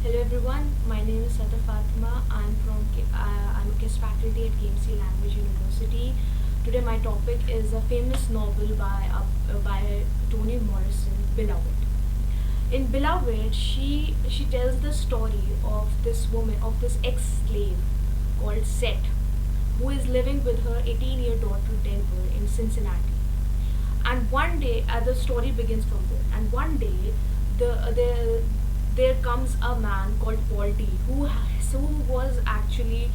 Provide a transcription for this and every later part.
Hello everyone, my name is Sada Fatima. I'm a guest faculty at KMC Language University. Today my topic is a famous novel by Toni Morrison, Beloved. In Beloved, she tells the story of this ex-slave called Seth, who is living with her 18-year daughter Denver in Cincinnati. And one day, the story begins from there. And one day, the there comes a man called Paul D, who was actually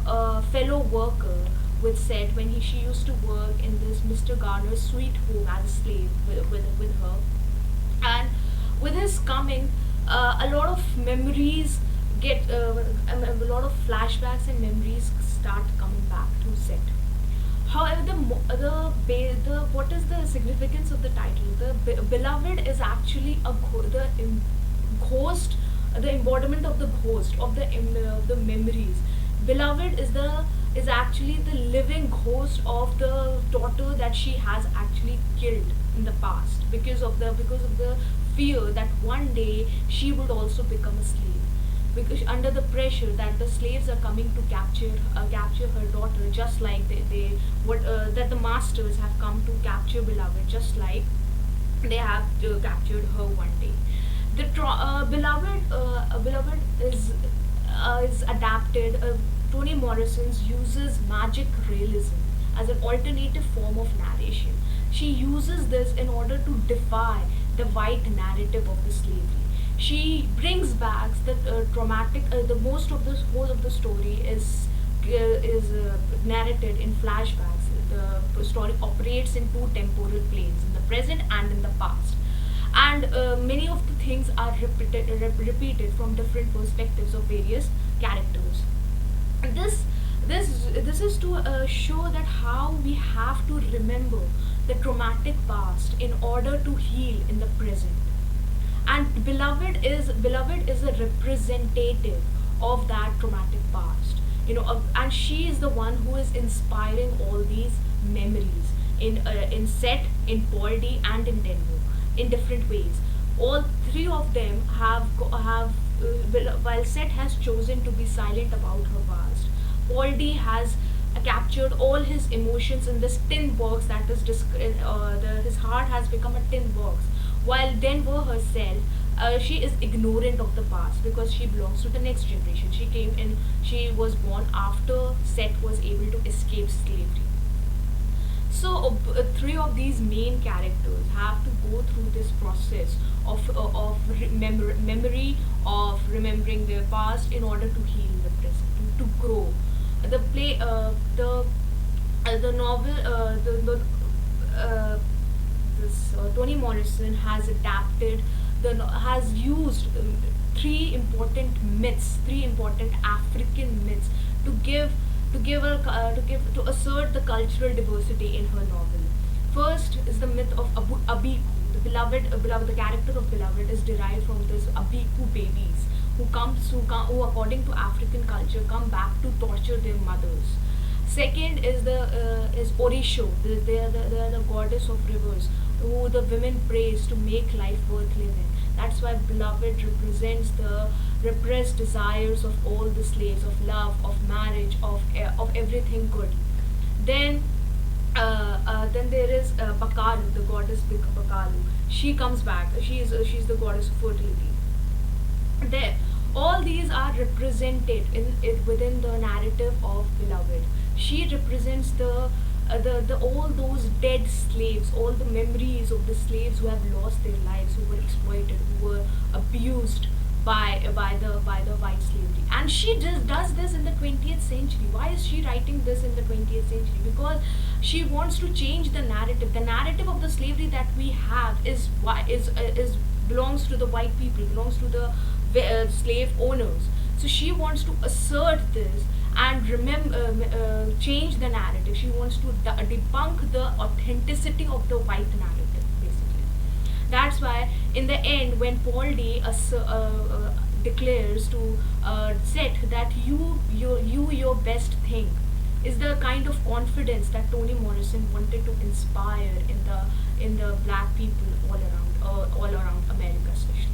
a fellow worker with Seth when she used to work in this Mr. Garner's sweet home as a slave with her. And with his coming, a lot of memories a lot of flashbacks and memories start coming back to Seth. However, the what is the significance of the title? Beloved is actually ghost, the embodiment of the ghost of the memories. Beloved is actually the living ghost of the daughter that she has actually killed in the past because of the fear that one day she would also become a slave, because under the pressure that the slaves are coming to capture her daughter, just like they what that the masters have come to capture Beloved, just like they have captured her one day. Beloved is adapted. Toni Morrison's uses magic realism as an alternative form of narration. She uses this in order to defy the white narrative of the slavery. She brings back the traumatic. The most of the whole of the story is narrated in flashbacks. The story operates in two temporal planes, in the present and in the past, and many of the things are repeated from different perspectives of various characters. this this is to show that how we have to remember the traumatic past in order to heal in the present. And beloved is a representative of that traumatic past, and she is the one who is inspiring all these memories in Seth, in Paul D, and in Denver, in different ways. All three of them while Seth has chosen to be silent about her past, Paul D has captured all his emotions in this tin box that is his heart has become a tin box, while Denver herself, she is ignorant of the past because she belongs to the next generation. She was born after Seth was able to escape slavery. So three of these main characters have to go through this process of memory, of remembering their past in order to heal the present, to grow. The play, the novel, the this Toni Morrison has adapted has used three important African myths to to assert the cultural diversity in her novel. First is the myth of Abiku. The character of Beloved is derived from this Abiku babies who according to African culture come back to torture their mothers. Second is Orisho. They are the goddess of rivers, who the women praise to make life worth living. That's why Beloved represents the repressed desires of all the slaves, of love, of marriage, of everything good. Then then there is Bakaru, the goddess Bakaru. She comes back. She's the goddess of fertility. There, all these are represented in it within the narrative of Beloved. She represents the all those dead slaves, all the memories of the slaves who have lost their lives, who were exploited, who were abused by the white slavery. And she just does this in the 20th century. Why is she writing this in the 20th century? Because she wants to change the narrative. The narrative of the slavery that we have is belongs to the white people, belongs to the slave owners. So she wants to assert this and change the narrative. She wants to debunk the authenticity of the white narrative, basically. That's why, in the end, when Paul D declares to Seth that your best thing, is the kind of confidence that Toni Morrison wanted to inspire in the black people all around America, especially.